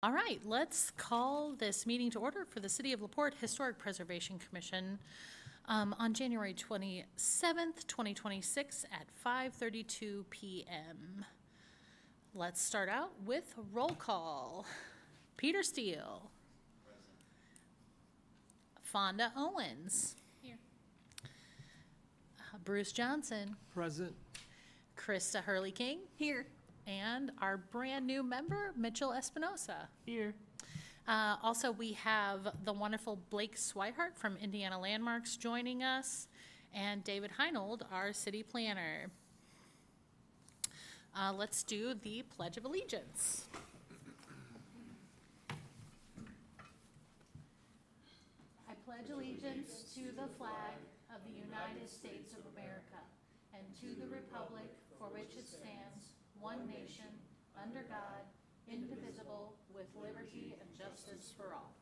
All right, let's call this meeting to order for the City of LaPorte Historic Preservation Commission on January 27th, 2026 at 5:32 p.m. Let's start out with roll call. Peter Steele. Present. Fonda Owens. Here. Bruce Johnson. Present. Krista Hurley King. Here. And our brand new member, Mitchell Espinosa. Here. Also, we have the wonderful Blake Swihart from Indiana Landmarks joining us, and David Heinold, our city planner. Let's do the Pledge of Allegiance. I pledge allegiance to the flag of the United States of America and to the republic for which it stands, one nation, under God, indivisible, with liberty and justice for all.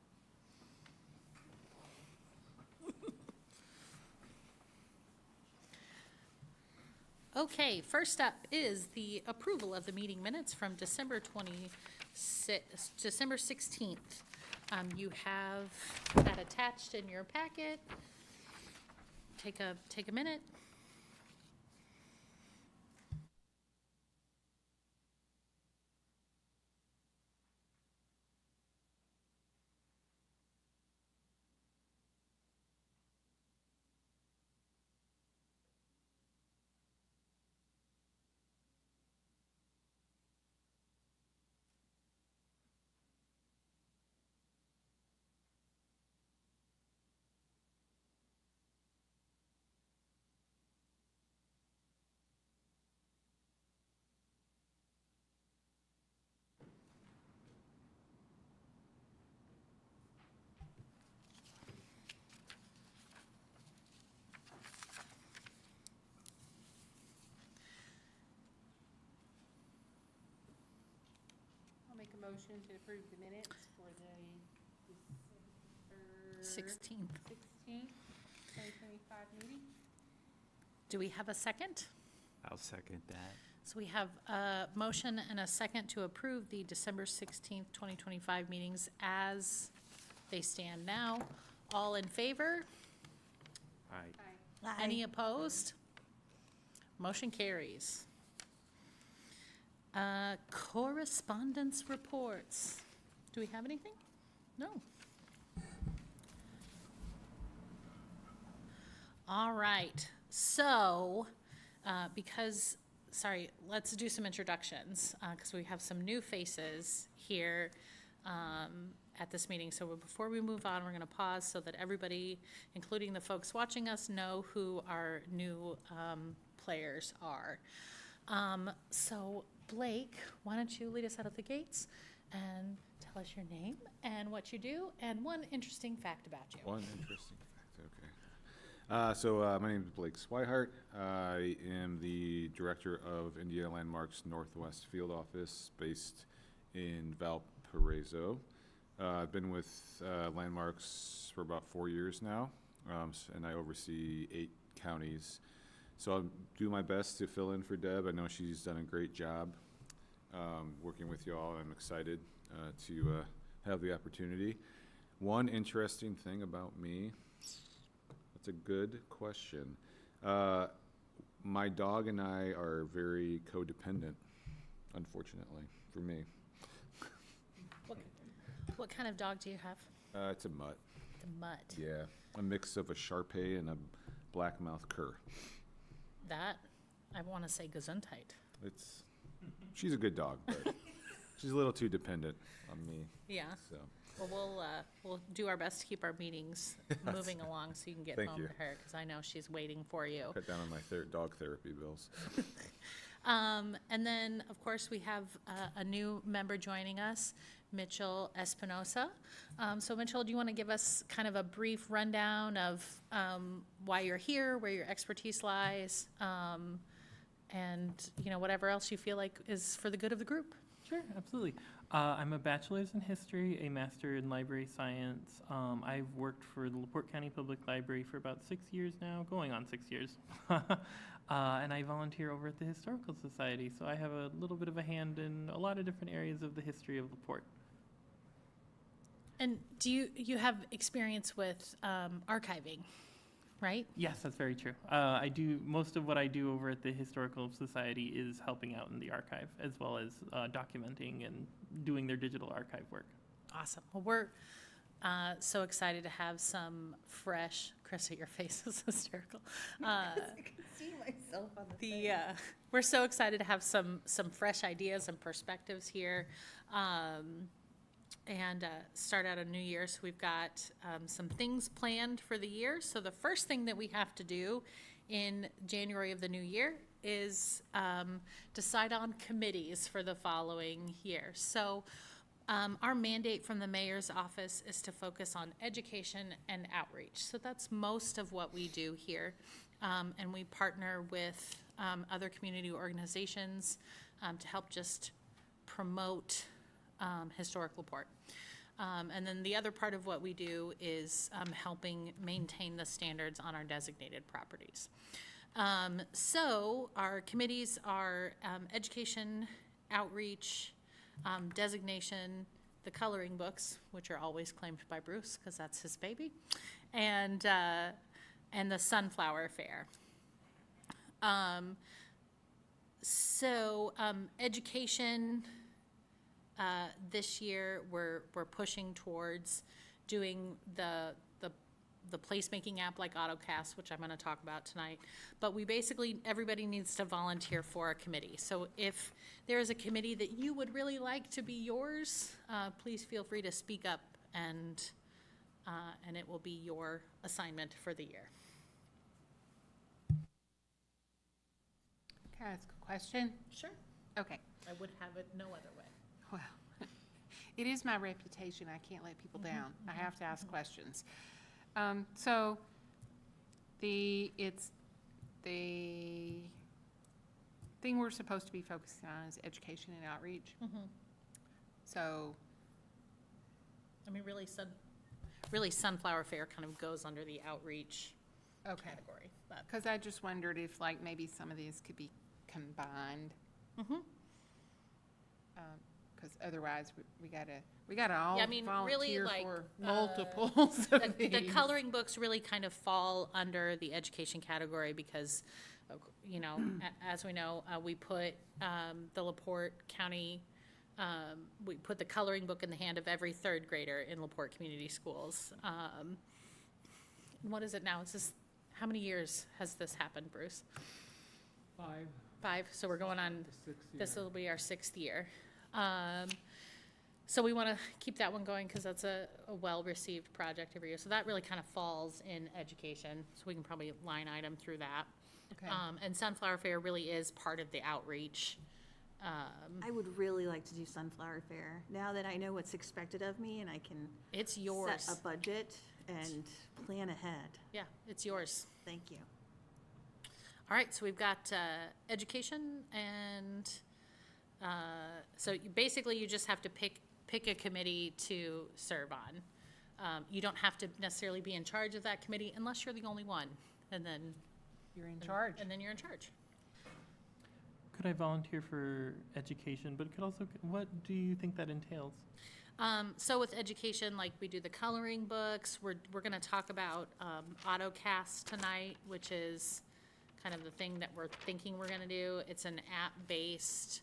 Okay, first up is the approval of the meeting minutes from December 16th. You have that attached in your packet. Take a minute. Make a motion to approve the minutes for the December 16th. 2025 meeting. Do we have a second? I'll second that. So we have a motion and a second to approve the December 16th, 2025 meetings as they stand now. All in favor? Aye. Any opposed? Motion carries. Correspondence reports. Do we have anything? No. All right. So, let's do some introductions because we have some new faces here at this meeting. So before we move on, we're going to pause so that everybody, including the folks watching us, know who our new players are. So Blake, why don't you lead us out of the gates and tell us your name and what you do and one interesting fact about you. One interesting fact, okay. My name is Blake Swihart. I am the director of Indiana Landmarks Northwest Field Office based in Valparaiso. I've been with Landmarks for about 4 years now, and I oversee 8 counties. So I'll do my best to fill in for Deb. I know she's done a great job working with you all. I'm excited to have the opportunity. One interesting thing about me, that's a good question. My dog and I are very codependent, unfortunately, for me. What kind of dog do you have? It's a mutt. The mutt. Yeah, a mix of a Shar-Pei and a black-mouthed cur. That, I want to say Gesundheit. She's a good dog, but she's a little too dependent on me. Yeah. So Well, we'll do our best to keep our meetings moving along so you can get Thank home you. to her because I know she's waiting for you. cut down on my dog therapy bills. And then, of course, we have a new member joining us, Mitchell Espinosa. So Mitchell, do you want to give us kind of a brief rundown of why you're here, where your expertise lies, and whatever else you feel like is for the good of the group? Sure, absolutely. I'm a bachelor's in history, a master in library science. I've worked for the LaPorte County Public Library for about 6 years now, going on 6 years. And I volunteer over at the Historical Society, so I have a little bit of a hand in a lot of different areas of the history of LaPorte. And do you have experience with archiving, right? Yes, that's very true. I do, most of what I do over at the Historical Society is helping out in the archive, as well as documenting and doing their digital archive work. Awesome. Well, we're so excited to have some fresh, Krista, your face is hysterical. I can see myself on the thing. We're so excited to have some fresh ideas and perspectives here. And start out a new year. So we've got some things planned for the year. So the first thing that we have to do in January of the new year is decide on committees for the following year. So our mandate from the mayor's office is to focus on education and outreach. So that's most of what we do here. And we partner with other community organizations to help just promote historic LaPorte. And then the other part of what we do is helping maintain the standards on our designated properties. So our committees are education, outreach, designation, the coloring books, which are always claimed by Bruce because that's his baby, and the Sunflower Fair. Education. This year, we're pushing towards doing the placemaking app like AutoCast, which I'm going to talk about tonight. But we basically, everybody needs to volunteer for a committee. So if there is a committee that you would really like to be yours, please feel free to speak up, and it will be your assignment for the year. Can I ask a question? Sure. Okay. I would have it no other way. Well, it is my reputation. I can't let people down. I have to ask questions. So the thing we're supposed to be focusing on is education and outreach. So, I mean, really Sunflower Fair kind of goes under the outreach okay. category. But Because I just wondered if like maybe some of these could be combined. Because otherwise we gotta all Yeah, I mean, really, volunteer like, for multiples of the these. coloring books really kind of fall under the education category because, you know, as we know, we put the LaPorte County, we put the coloring book in the hand of every third grader in LaPorte Community Schools. What is it now? Is this, how many years has this happened, Bruce? 5. So we're going on, this will be our 6th year. So we want to keep that one going because that's a well-received project every year. So that really kind of falls in education. So we can probably line item through that. Okay. And Sunflower Fair really is part of the outreach. I would really like to do Sunflower Fair, now that I know what's expected of me and I can It's yours. set a budget and plan ahead. Yeah, it's yours. Thank you. All right, so we've got education and so basically you just have to pick a committee to serve on. You don't have to necessarily be in charge of that committee unless you're the only one, and then You're in charge. And then you're in charge. Could I volunteer for education, but could also, what do you think that entails? So with education, like we do the coloring books, we're going to talk about AutoCast tonight, which is kind of the thing that we're thinking we're going to do. It's an app-based,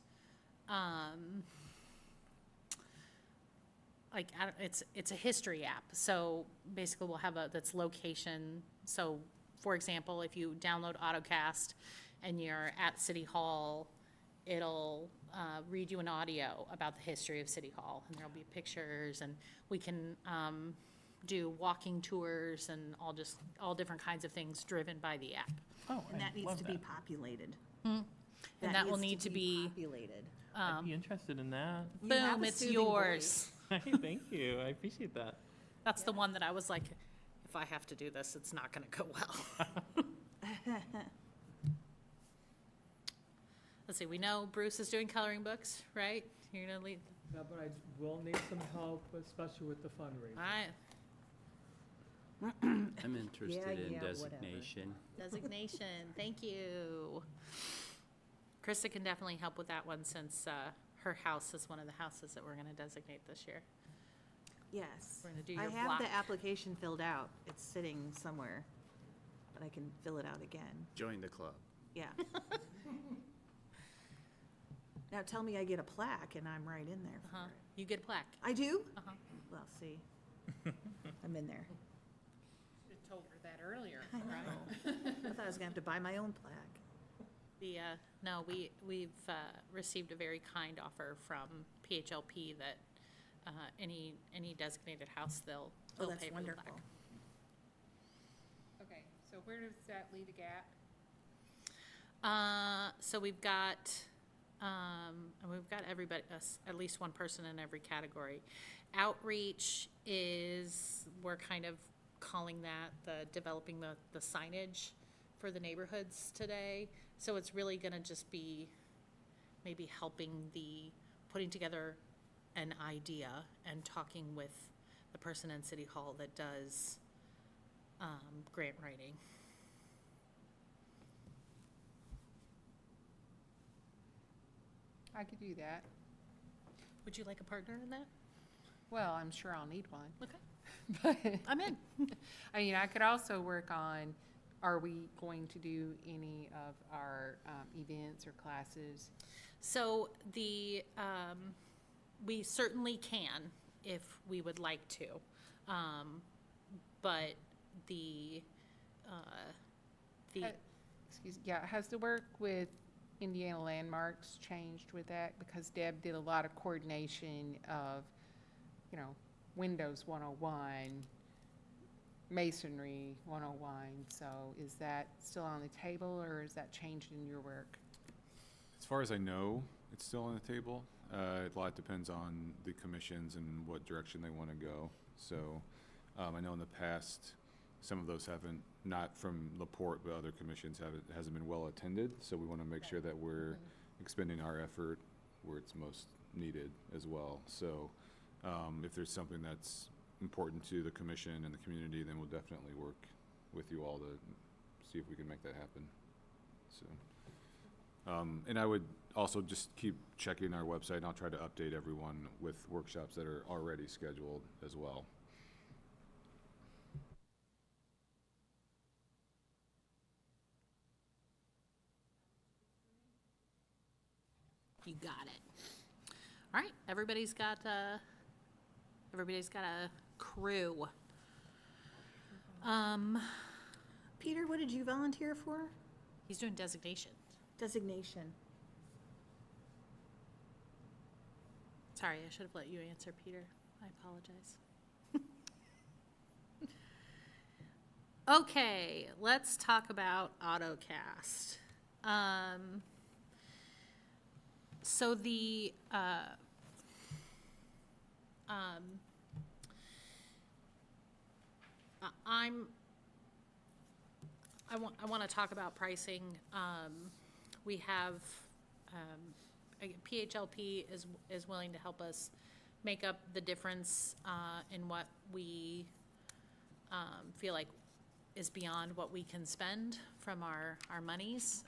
it's a history app. So basically we'll have that's location. So for example, if you download AutoCast and you're at City Hall, it'll read you an audio about the history of City Hall, and there'll be pictures, and we can do walking tours and all different kinds of things driven by the app. Oh, And I that needs love to be populated. And that will need to be, populated. I'd be interested in that. You have boom, a it's soothing yours. Thank you, I appreciate that. That's the one that I was like, if I have to do this, it's not gonna go well. Let's see, we know Bruce is doing coloring books, right? You're gonna lead, Yeah, but I will need some help, especially with the all fundraising. right, I'm interested in yeah, whatever. designation. designation, thank you. Krista can definitely help with that one since her house is one of the houses that we're gonna designate this year. Yes. We're gonna do I your have block. the application filled out. It's sitting somewhere, but I can fill it out again. Join the club. Yeah. Now tell me I get a plaque and I'm right in there for Uh-huh. it. You get a plaque. I do? Uh-huh. Well, see. I'm in there. Should have told her that earlier. I know. I thought I was gonna have to buy my own plaque. No, we've received a very kind offer from PHLP that any designated house, they'll Oh, pay that's for the wonderful. plaque. Okay, so where does that leave a gap? So we've got, and we've got everybody, at least one person in every category. Outreach is, we're kind of calling that developing the signage for the neighborhoods today. So it's really gonna just be maybe helping putting together an idea and talking with the person in City Hall that does, grant writing. I could do that. Would you like a partner in that? Well, I'm sure I'll need one. Okay, But, I'm in. I mean, I could also work on, are we going to do any of our events or classes? So we certainly can if we would like to. But Excuse, yeah, has the work with Indiana Landmarks changed with that? Because Deb did a lot of coordination of, you know, Windows 101, Masonry 101. So is that still on the table, or is that changed in your work? As far as I know, it's still on the table. A lot depends on the commissions and what direction they want to go. So I know in the past, some of those haven't, not from LaPorte, but other commissions hasn't been well attended. So we want to make sure that we're expending our effort where it's most needed as well. So if there's something that's important to the commission and the community, then we'll definitely work with you all to see if we can make that happen. So. And I would also just keep checking our website, and I'll try to update everyone with workshops that are already scheduled as well. You got it. All right, everybody's got a crew. Peter, what did you volunteer for? He's doing designation. Designation. Sorry, I should have let you answer, Peter. I apologize. Okay, let's talk about AutoCast. So I want to talk about pricing. We have, PHLP is willing to help us make up the difference in what we feel like is beyond what we can spend from our monies.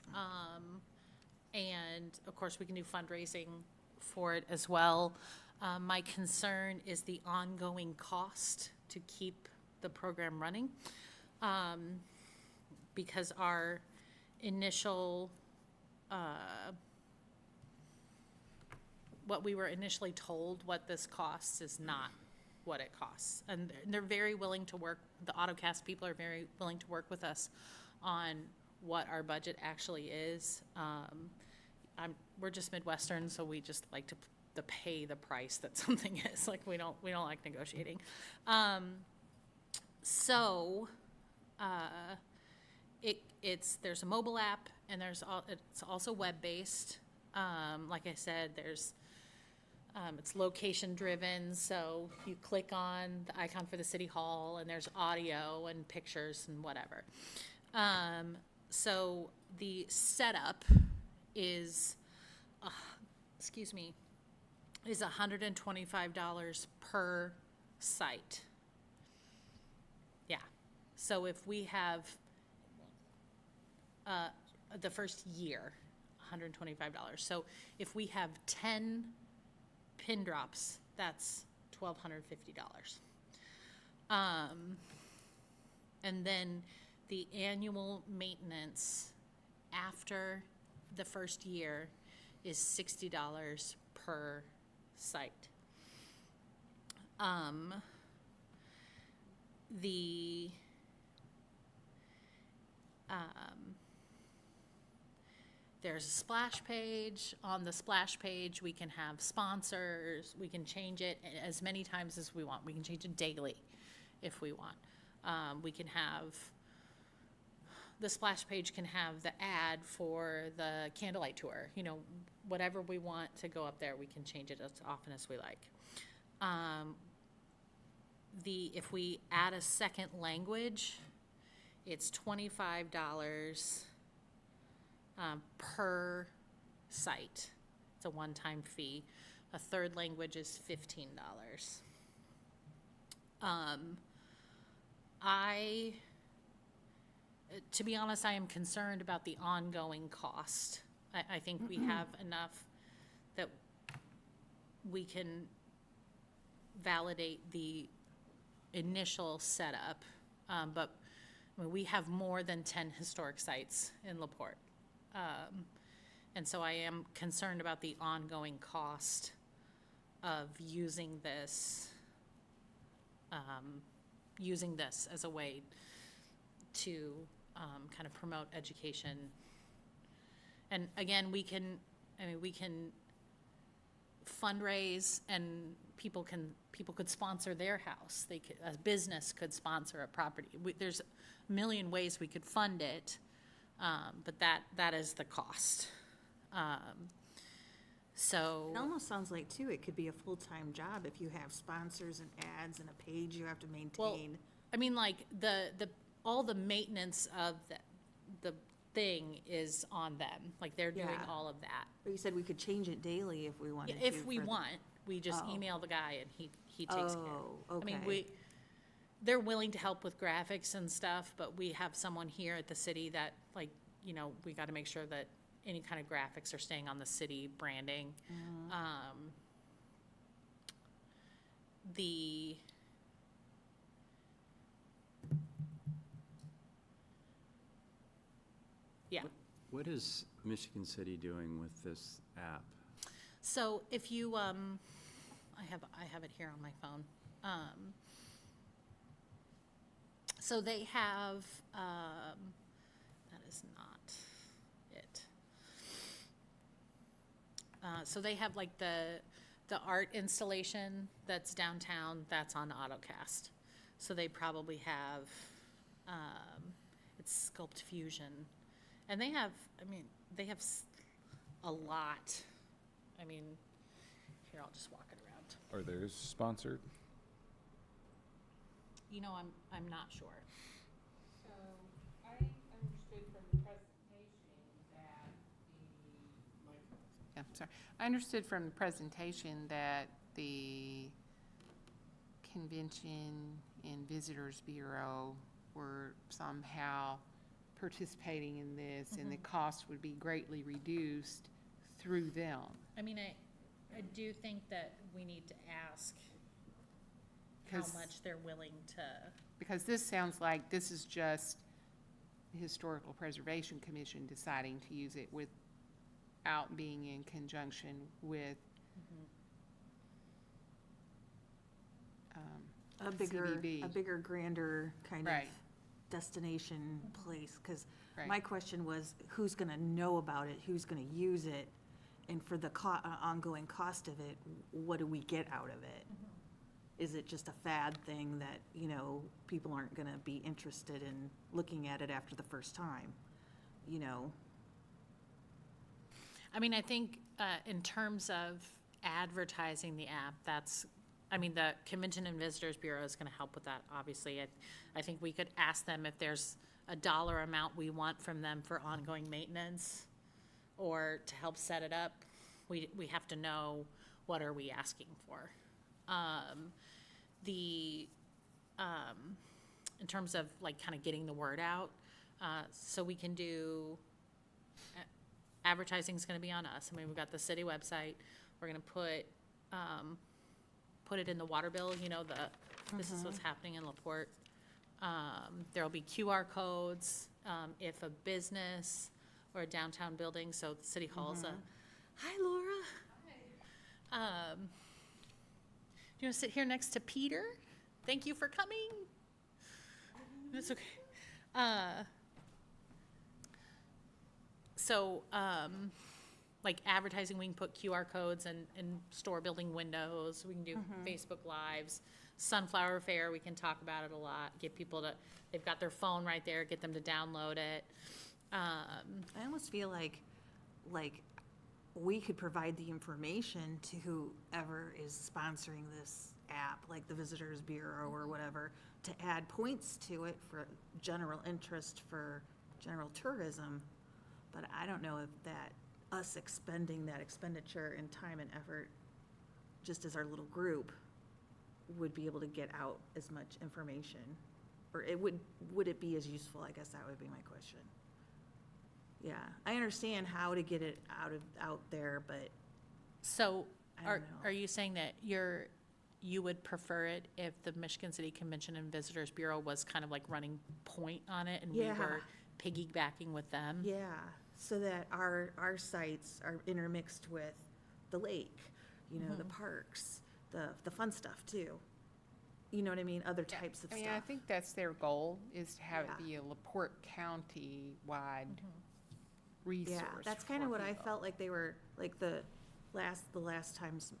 And of course, we can do fundraising for it as well. My concern is the ongoing cost to keep the program running. Because our initial, what we were initially told what this costs is not what it costs. And they're very willing to work, the AutoCast people are very willing to work with us on what our budget actually is. We're just Midwestern, so we just like to pay the price that something is. Like, we don't like negotiating. There's a mobile app, and it's also web-based. Like I said, it's location driven, so you click on the icon for the city hall, and there's audio and pictures and whatever. So the setup is, is $125 per site. Yeah. So if we have the first year, $125. So if we have 10 pin drops, that's $1,250. And then the annual maintenance after the first year is $60 per site. The, there's a splash page. On the splash page, we can have sponsors. We can change it as many times as we want. We can change it daily if we want. We can have, the splash page can have the ad for the candlelight tour. You know, whatever we want to go up there, we can change it as often as we like. If we add a second language, it's $25 per site. It's a one-time fee. A third language is $15. To be honest, I am concerned about the ongoing cost. I think we have enough that we can validate the initial setup, but I mean, we have more than 10 historic sites in LaPorte. And so I am concerned about the ongoing cost of using this as a way to kind of promote education. And again, we can fundraise, and people could sponsor their house. A business could sponsor a property. There's a million ways we could fund it, but that is the cost. So It almost sounds like, too, it could be a full-time job if you have sponsors and ads and a page you have to maintain. I mean, like, all the maintenance of the thing is on them. Like, they're doing Yeah. all of that. But you said we could change it daily if we wanted to. If we for the- want, we just Oh. email the guy and he takes care. Oh, I mean, okay. they're willing to help with graphics and stuff, but we have someone here at the city that, like, you know, we gotta make sure that any kind of graphics are staying on the city branding. Yeah. What is Michigan City doing with this app? So if you, I have it here on my phone. So they have, that is not it. So they have like the art installation that's downtown, that's on AutoCast. So they probably have, it's Sculpt Fusion. And they have, they have a lot. Here, I'll just walk it around. Are theirs sponsored? You know, I'm not sure. So I understood from the presentation that I understood from the presentation that the Convention and Visitors Bureau were somehow participating in this, and the cost would be greatly reduced through them. I do think that we need to ask how 'Cause- much they're willing to. Because this sounds like this is just the Historical Preservation Commission deciding to use it without being in conjunction with A bigger, CVB. grander kind of Right. destination place, because Right. my question was, who's gonna know about it, who's gonna use it? And for the ongoing cost of it, what do we get out of it? Is it just a fad thing that, you know, people aren't gonna be interested in looking at it after the first time, you know? I think in terms of advertising the app, the Convention and Visitors Bureau is gonna help with that, obviously. I think we could ask them if there's a dollar amount we want from them for ongoing maintenance or to help set it up. We have to know, what are we asking for? In terms of like kind of getting the word out, so we can do, advertising is gonna be on us. We've got the city website, we're gonna put, put it in the water bill, you know, this is what's happening in LaPorte. There'll be QR codes, if a business or a downtown building, so the city hall's hi Laura. Do you want to sit here next to Peter? Thank you for coming. That's okay. So, like advertising, we can put QR codes in store building windows. We can do Facebook Lives. Sunflower Fair, we can talk about it a lot. Get people to, they've got their phone right there, get them to download it. I almost feel like we could provide the information to whoever is sponsoring this app, like the Visitors Bureau or whatever, to add points to it for general interest for general tourism. But I don't know if that, us expending that expenditure in time and effort, just as our little group, would be able to get out as much information. Or it would it be as useful? I guess that would be my question. Yeah, I understand how to get it out there, but So, I don't know. are you saying that you would prefer it if the Michigan City Convention and Visitors Bureau was kind of like running point on it and we Yeah. were piggybacking with them? yeah, so that our sites are intermixed with the lake, you know, the parks, the fun stuff too. You know what I mean? Other Yeah. types of I stuff. mean, I think that's their goal, is to have it Yeah. be a LaPorte County-wide resource. Yeah, that's kind of for what I people. felt like they were, like the last time's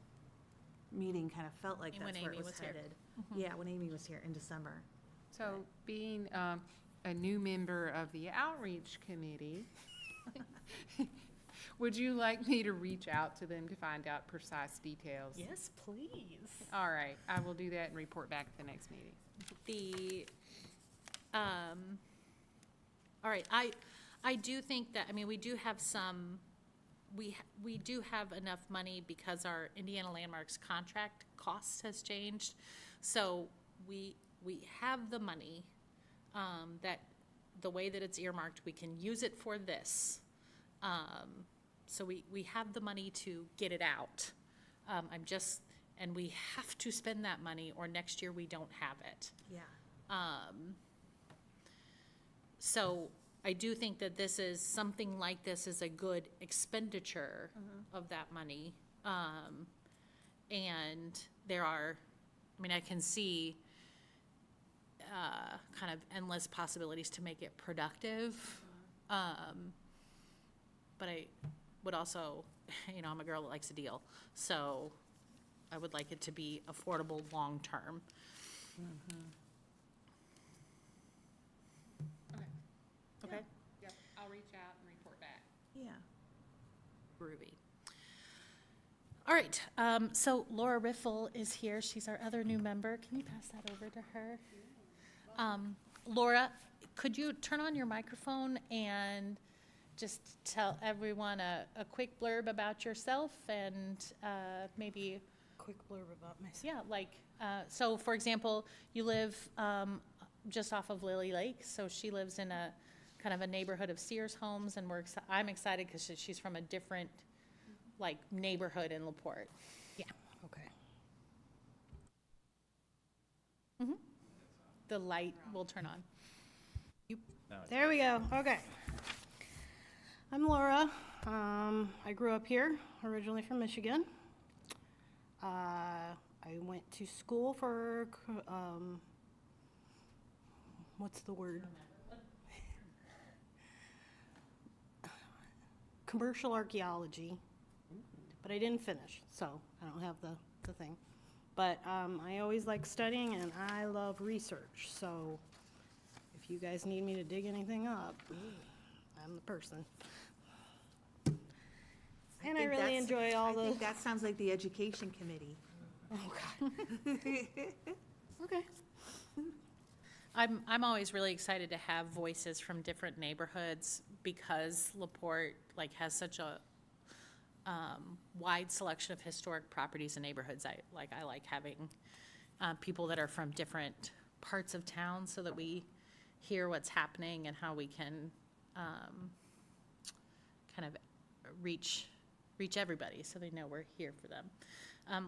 meeting kind of felt like And when that's where it Amy was was here. headed. Yeah, when Amy was here in December. So being a new member of the outreach committee, would you like me to reach out to them to find out precise details? Yes, please. All right, I will do that and report back at the next meeting. All right, I do think that, I mean, we do have some, we do have enough money because our Indiana Landmarks contract cost has changed. So we have the money, that, the way that it's earmarked, we can use it for this. So we have the money to get it out. And we have to spend that money or next year we don't have it. Yeah. So I do think that this is, something like this is a good expenditure of that money. And there are, I mean, I can see kind of endless possibilities to make it productive. But I would also, you know, I'm a girl that likes a deal. So I would like it to be affordable long-term. Okay? Yep, I'll reach out and report back. Yeah. Groovy. All right, so Laura Riffle is here. She's our other new member. Can you pass that over to her? Laura, could you turn on your microphone and just tell everyone a quick blurb about yourself and maybe, Quick blurb about myself. yeah, like, so for example, you live just off of Lily Lake, so she lives in a kind of a neighborhood of Sears homes, and I'm excited because she's from a different, like, neighborhood in LaPorte. Yeah, okay. The light will turn on. There we go, okay. I'm Laura. I grew up here, originally from Michigan. I went to school for, what's the word? Commercial archaeology, but I didn't finish, so I don't have the thing. But I always like studying and I love research, so if you guys need me to dig anything up, I'm the person. And I think really that's- enjoy all I the, think that sounds like the education committee. oh God. Okay. I'm always really excited to have voices from different neighborhoods because LaPorte like has such a wide selection of historic properties and neighborhoods. I like having people that are from different parts of town so that we hear what's happening and how we can kind of reach everybody so they know we're here for them.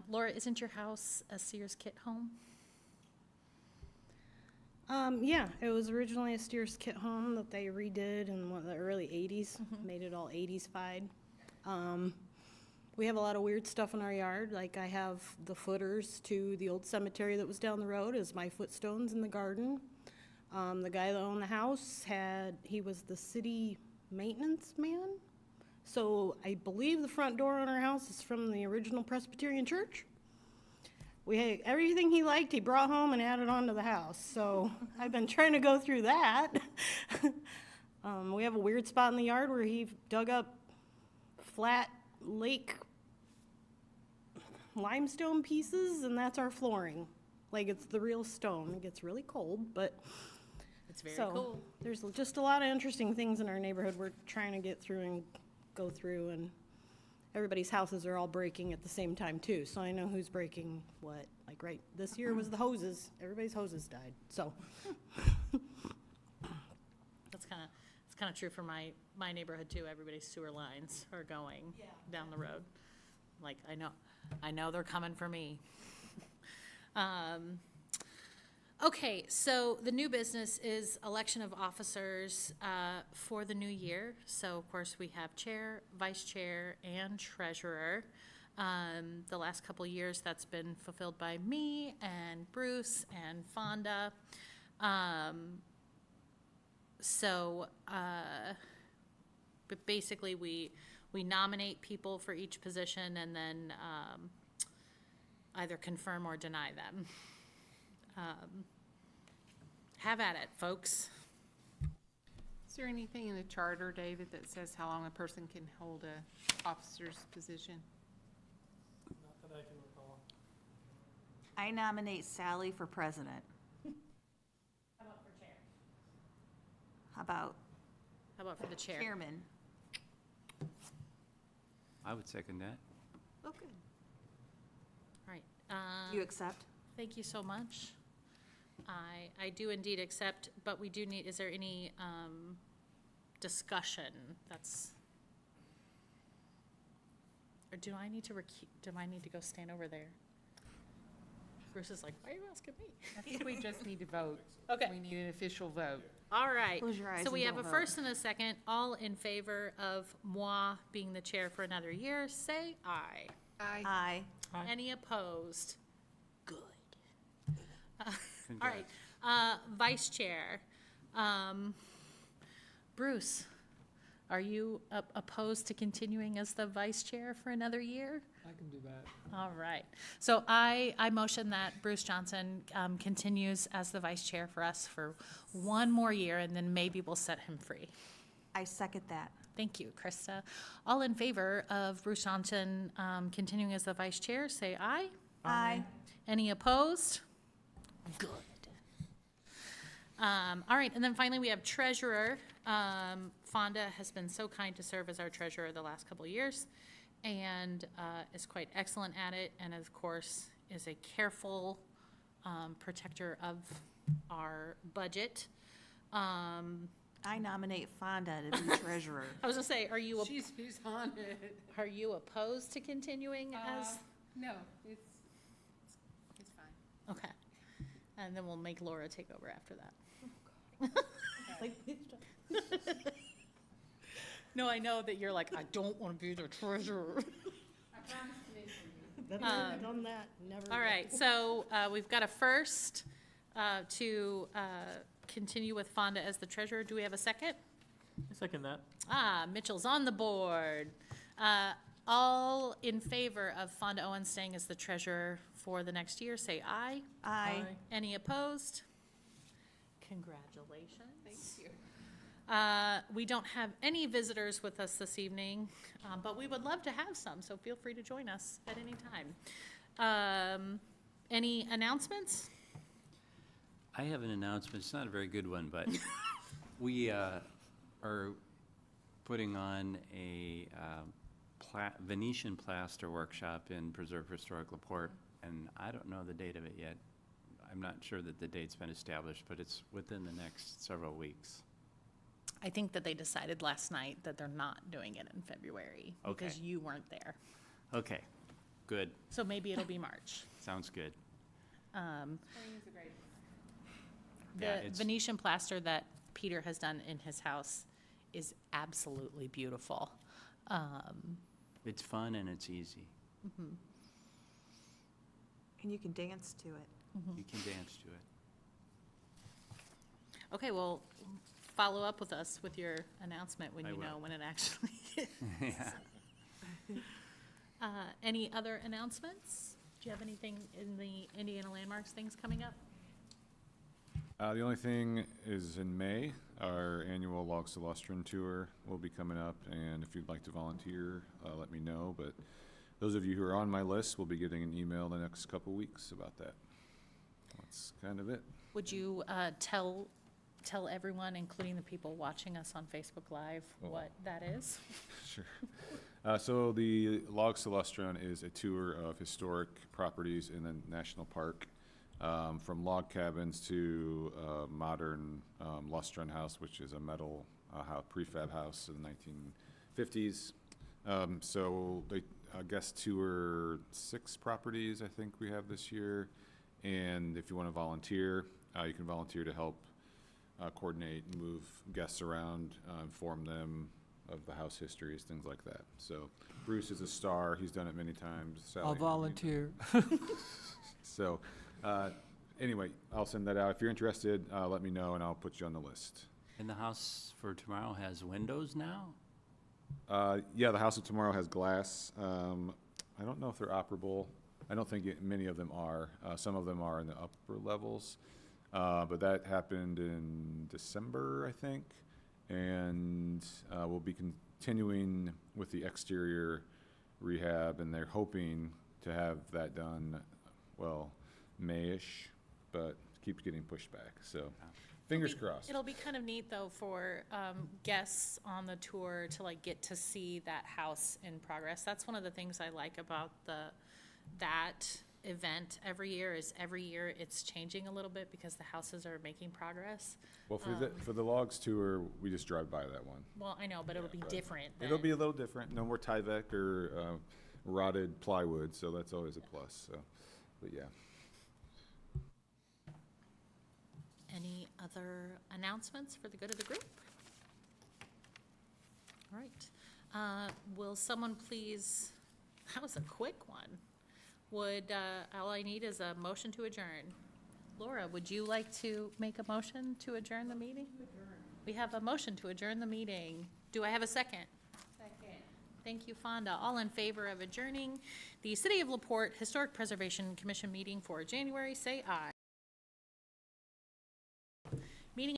Laura, isn't your house a Sears kit home? Yeah, it was originally a Steers kit home that they redid in one of the early 80s, made it all 80s-fied. We have a lot of weird stuff in our yard, like I have the footers to the old cemetery that was down the road as my footstones in the garden. The guy that owned the house he was the city maintenance man. So I believe the front door on our house is from the original Presbyterian church. We had everything he liked, he brought home and added onto the house. So I've been trying to go through that. We have a weird spot in the yard where he dug up flat lake limestone pieces, and that's our flooring. Like, it's the real stone. It gets really cold, but It's very so cool. there's just a lot of interesting things in our neighborhood we're trying to get through and go through, and everybody's houses are all breaking at the same time too, so I know who's breaking what. Like right this year was the hoses. Everybody's hoses died, so. It's kind of true for my neighborhood too. Everybody's sewer lines are going down the road. Like, I know they're coming for me. Okay, so the new business is election of officers for the new year. So, of course, we have chair, vice chair, and treasurer. The last couple of years, that's been fulfilled by me and Bruce and Fonda. But basically, we nominate people for each position and then either confirm or deny them. Have at it, folks. Is there anything in the charter, David, that says how long a person can hold a officer's position? Not that I can recall. I nominate Sally for president. How about for chair? How about How about for the chair? chairman? I would second that. Oh, good. All right. Do you accept? Thank you so much. I do indeed accept, but we do need, is there any discussion that's, or do I need to go stand over there? Bruce is like, why are you asking me? I think we just need to vote. Okay. We need an official vote. All right. Close your eyes So we and have a don't vote. first and a second. All in favor of moi being the chair for another year, say aye. Aye. Any opposed? Good. All Congrats. right, vice chair. Bruce, are you opposed to continuing as the vice chair for another year? I can do that. All right, so I motion that Bruce Johnson continues as the vice chair for us for one more year, and then maybe we'll set him free. I second that. Thank you, Krista. All in favor of Bruce Johnson continuing as the vice chair, say aye. Aye. Any opposed? Good. All right, and then finally, we have treasurer. Fonda has been so kind to serve as our treasurer the last couple of years and is quite excellent at it, and of course, is a careful protector of our budget. I nominate Fonda to be treasurer. I was gonna say, are you She's on it. opposed to continuing as? No, it's fine. Okay, and then we'll make Laura take over after that. No, I know that you're like, I don't want to be the treasurer. I promise to make for you. Never done that, never. All right, so we've got a first to continue with Fonda as the treasurer. Do we have a second? I second that. Mitchell's on the board. All in favor of Fonda Owen staying as the treasurer for the next year, say aye. Aye. Any opposed? Congratulations. Thank you. We don't have any visitors with us this evening, but we would love to have some, so feel free to join us at any time. Any announcements? I have an announcement. It's not a very good one, but we are putting on a Venetian plaster workshop in Preserve Historic LaPorte, and I don't know the date of it yet. I'm not sure that the date's been established, but it's within the next several weeks. I think that they decided last night that they're not doing it in February because Okay. you weren't there. Okay, Good, So maybe it'll be March. sounds good. Um, Spring is a great. Yeah, The it's- Venetian plaster that Peter has done in his house is absolutely beautiful. It's fun and it's easy. And you can dance to it. You can dance to it. Okay, well, follow up with us with your announcement when I you will. know when it actually is. Yeah. Any other announcements? Do you have anything in the Indiana Landmarks things coming up? The only thing is in May, our annual Logs to Lustrum tour will be coming up, and if you'd like to volunteer, let me know. But those of you who are on my list will be getting an email the next couple weeks about that. That's kind of it. Would you tell everyone, including the people watching us on Facebook Live, what that is? Sure. So the Logs to Lustrum is a tour of historic properties in the national park, from log cabins to modern Lustrum House, which is a metal prefab house in the 1950s. So they guest tour 6 properties, I think we have this year. And if you want to volunteer, you can volunteer to help coordinate and move guests around, inform them of the house histories, things like that. So Bruce is a star. He's done it many times. Sally, I'll I know you've volunteer. So, anyway, I'll send that out. If you're interested, let me know and I'll put you on the list. And the house for tomorrow has windows now? Yeah, the House of Tomorrow has glass. I don't know if they're operable. I don't think many of them are. Some of them are in the upper levels. But that happened in December, I think. And we'll be continuing with the exterior rehab, and they're hoping to have that done, well, May-ish, but keeps getting pushed back. So fingers crossed. It'll be kind of neat, though, for guests on the tour to like get to see that house in progress. That's one of the things I like about that event every year it's changing a little bit because the houses are making progress. Well, for the logs tour, we just drive by that one. Well, I know, but it'll be different than. It'll be a little different. No more Tyvek or rotted plywood, so that's always a plus. So, but yeah. Any other announcements for the good of the group? All right. Will someone please, that was a quick one. All I need is a motion to adjourn. Laura, would you like to make a motion to adjourn the meeting? We have a motion to adjourn the meeting. Do I have a second? Second. Thank you, Fonda. All in favor of adjourning the City of LaPorte Historic Preservation Commission meeting for January, say aye.